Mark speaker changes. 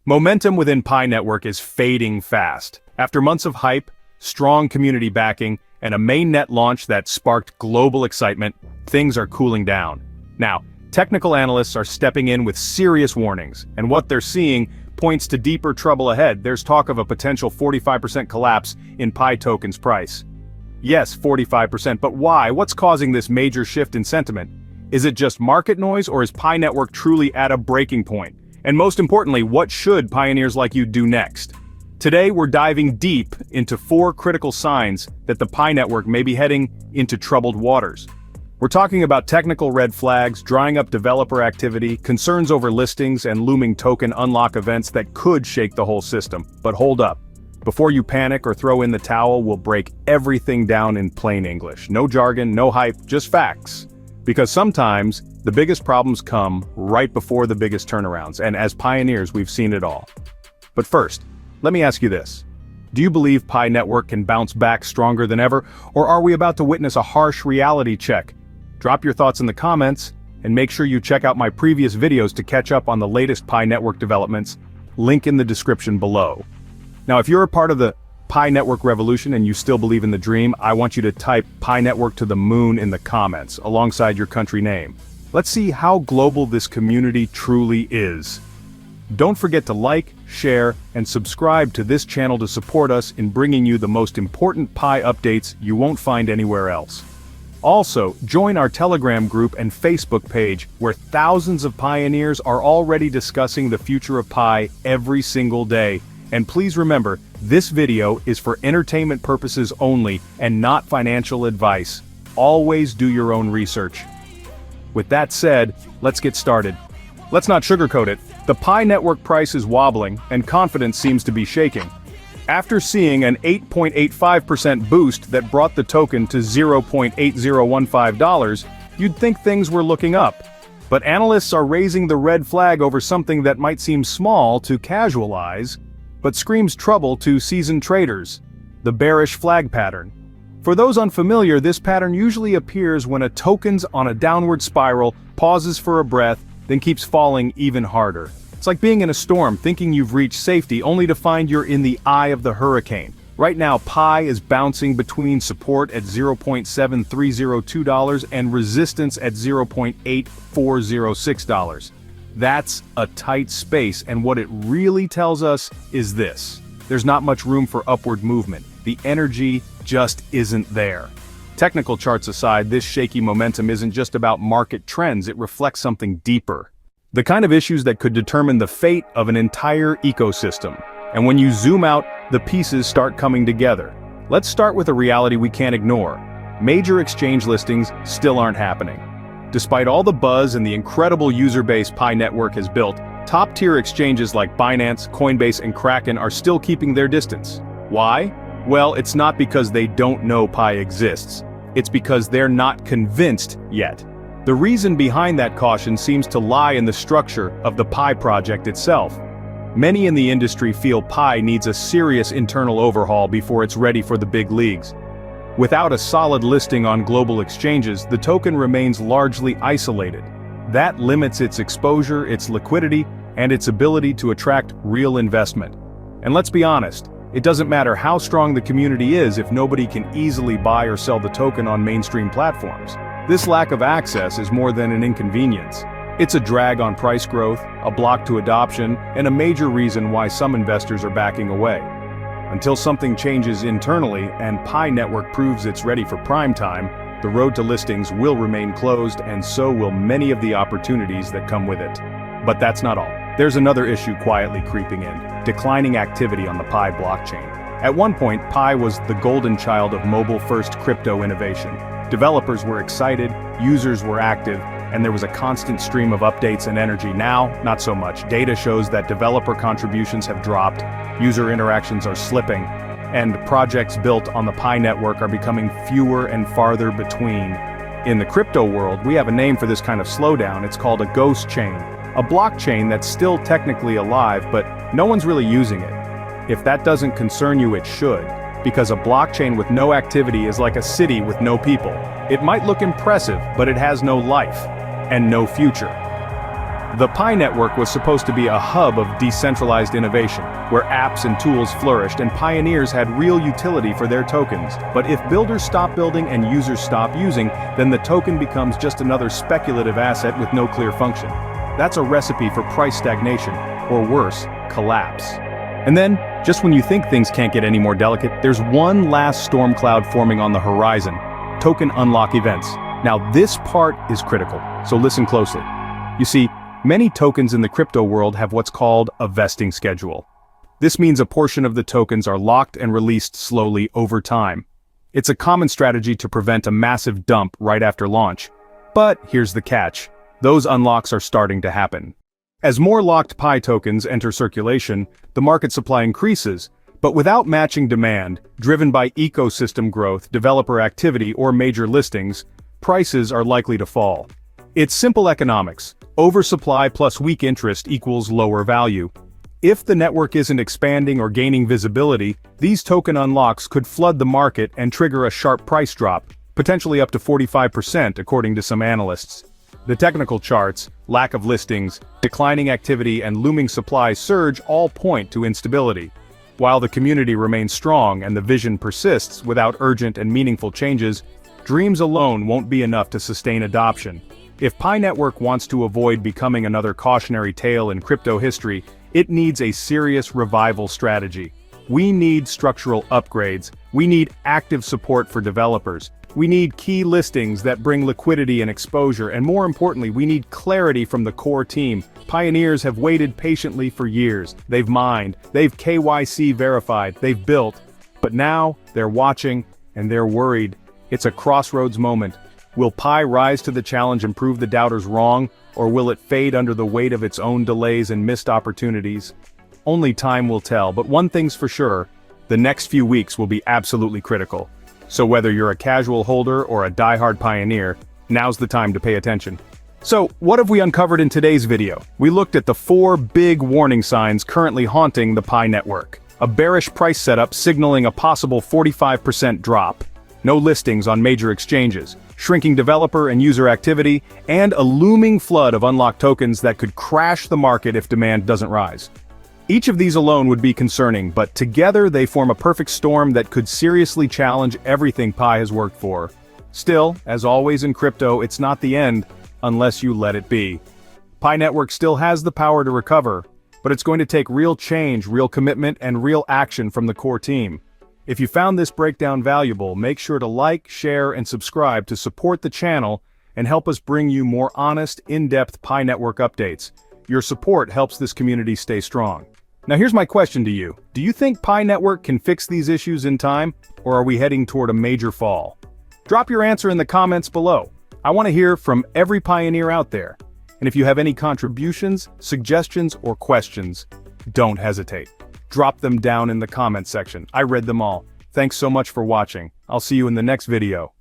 Speaker 1: Momentum within Pi Network is fading fast. After months of hype, strong community backing, and a mainnet launch that sparked global excitement, things are cooling down. Now, technical analysts are stepping in with serious warnings, and what they're seeing points to deeper trouble ahead. There's talk of a potential 45% collapse in Pi token's price. Yes, 45%, but why? What's causing this major shift in sentiment? Is it just market noise, or is Pi Network truly at a breaking point? And most importantly, what should pioneers like you do next? Today we're diving deep into 4 critical signs that the Pi Network may be heading into troubled waters. We're talking about technical red flags, drying up developer activity, concerns over listings, and looming token unlock events that could shake the whole system. But hold up. Before you panic or throw in the towel, we'll break everything down in plain English. No jargon, no hype, just facts. Because sometimes, the biggest problems come right before the biggest turnarounds, and as pioneers we've seen it all. But first, let me ask you this. Do you believe Pi Network can bounce back stronger than ever, or are we about to witness a harsh reality check? Drop your thoughts in the comments, and make sure you check out my previous videos to catch up on the latest Pi Network developments, link in the description below. Now if you're a part of the Pi Network revolution and you still believe in the dream, I want you to type Pi Network to the moon in the comments, alongside your country name. Let's see how global this community truly is. Don't forget to like, share, and subscribe to this channel to support us in bringing you the most important Pi updates you won't find anywhere else. Also, join our Telegram group and Facebook page, where thousands of pioneers are already discussing the future of Pi every single day. And please remember, this video is for entertainment purposes only and not financial advice. Always do your own research. With that said, let's get started. Let's not sugarcoat it. The Pi Network price is wobbling, and confidence seems to be shaking. After seeing an 8.85% boost that brought the token to $0.8015, you'd think things were looking up. But analysts are raising the red flag over something that might seem small to casual eyes, but screams trouble to seasoned traders: the bearish flag pattern. For those unfamiliar, this pattern usually appears when a token's on a downward spiral, pauses for a breath, then keeps falling even harder. It's like being in a storm, thinking you've reached safety, only to find you're in the eye of the hurricane. Right now, Pi is bouncing between support at $0.7302 and resistance at $0.8406. That's a tight space, and what it really tells us is this: there's not much room for upward movement. The energy just isn't there. Technical charts aside, this shaky momentum isn't just about market trends, it reflects something deeper. The kind of issues that could determine the fate of an entire ecosystem. And when you zoom out, the pieces start coming together. Let's start with a reality we can't ignore. Major exchange listings still aren't happening. Despite all the buzz and the incredible user base Pi Network has built, top-tier exchanges like Binance, Coinbase, and Kraken are still keeping their distance. Why? Well, it's not because they don't know Pi exists. It's because they're not convinced yet. The reason behind that caution seems to lie in the structure of the Pi project itself. Many in the industry feel Pi needs a serious internal overhaul before it's ready for the big leagues. Without a solid listing on global exchanges, the token remains largely isolated. That limits its exposure, its liquidity, and its ability to attract real investment. And let's be honest, it doesn't matter how strong the community is if nobody can easily buy or sell the token on mainstream platforms. This lack of access is more than an inconvenience. It's a drag on price growth, a block to adoption, and a major reason why some investors are backing away. Until something changes internally and Pi Network proves it's ready for prime time, the road to listings will remain closed, and so will many of the opportunities that come with it. But that's not all. There's another issue quietly creeping in: declining activity on the Pi blockchain. At one point, Pi was the golden child of mobile-first crypto innovation. Developers were excited, users were active, and there was a constant stream of updates and energy. Now, not so much. Data shows that developer contributions have dropped, user interactions are slipping, and projects built on the Pi Network are becoming fewer and farther between. In the crypto world, we have a name for this kind of slowdown. It's called a ghost chain, a blockchain that's still technically alive, but no one's really using it. If that doesn't concern you, it should, because a blockchain with no activity is like a city with no people. It might look impressive, but it has no life and no future. The Pi network was supposed to be a hub of decentralized innovation, where apps and tools flourished and pioneers had real utility for their tokens. But if builders stop building and users stop using, then the token becomes just another speculative asset with no clear function. That's a recipe for price stagnation, or worse, collapse. And then, just when you think things can't get any more delicate, there's one last storm cloud forming on the horizon: token unlock events. Now this part is critical, so listen closely. You see, many tokens in the crypto world have what's called a vesting schedule. This means a portion of the tokens are locked and released slowly over time. It's a common strategy to prevent a massive dump right after launch. But here's the catch: those unlocks are starting to happen. As more locked Pi tokens enter circulation, the market supply increases, but without matching demand, driven by ecosystem growth, developer activity, or major listings, prices are likely to fall. It's simple economics. Oversupply plus weak interest equals lower value. If the network isn't expanding or gaining visibility, these token unlocks could flood the market and trigger a sharp price drop, potentially up to 45% according to some analysts. The technical charts, lack of listings, declining activity, and looming supply surge all point to instability. While the community remains strong and the vision persists without urgent and meaningful changes, dreams alone won't be enough to sustain adoption. If Pi Network wants to avoid becoming another cautionary tale in crypto history, it needs a serious revival strategy. We need structural upgrades, we need active support for developers, we need key listings that bring liquidity and exposure, and more importantly, we need clarity from the core team. Pioneers have waited patiently for years. They've mined, they've KYC verified, they've built, but now they're watching and they're worried. It's a crossroads moment. Will Pi rise to the challenge and prove the doubters wrong, or will it fade under the weight of its own delays and missed opportunities? Only time will tell, but one thing's for sure: the next few weeks will be absolutely critical. So whether you're a casual holder or a diehard pioneer, now's the time to pay attention. So, what have we uncovered in today's video? We looked at the 4 big warning signs currently haunting the Pi network. A bearish price setup signaling a possible 45% drop. No listings on major exchanges. Shrinking developer and user activity, and a looming flood of unlocked tokens that could crash the market if demand doesn't rise. Each of these alone would be concerning, but together they form a perfect storm that could seriously challenge everything Pi has worked for. Still, as always in crypto, it's not the end, unless you let it be. Pi Network still has the power to recover, but it's going to take real change, real commitment, and real action from the core team. If you found this breakdown valuable, make sure to like, share, and subscribe to support the channel and help us bring you more honest, in-depth Pi Network updates. Your support helps this community stay strong. Now here's my question to you. Do you think Pi Network can fix these issues in time, or are we heading toward a major fall? Drop your answer in the comments below. I want to hear from every pioneer out there. And if you have any contributions, suggestions, or questions, don't hesitate. Drop them down in the comment section. I read them all. Thanks so much for watching. I'll see you in the next video.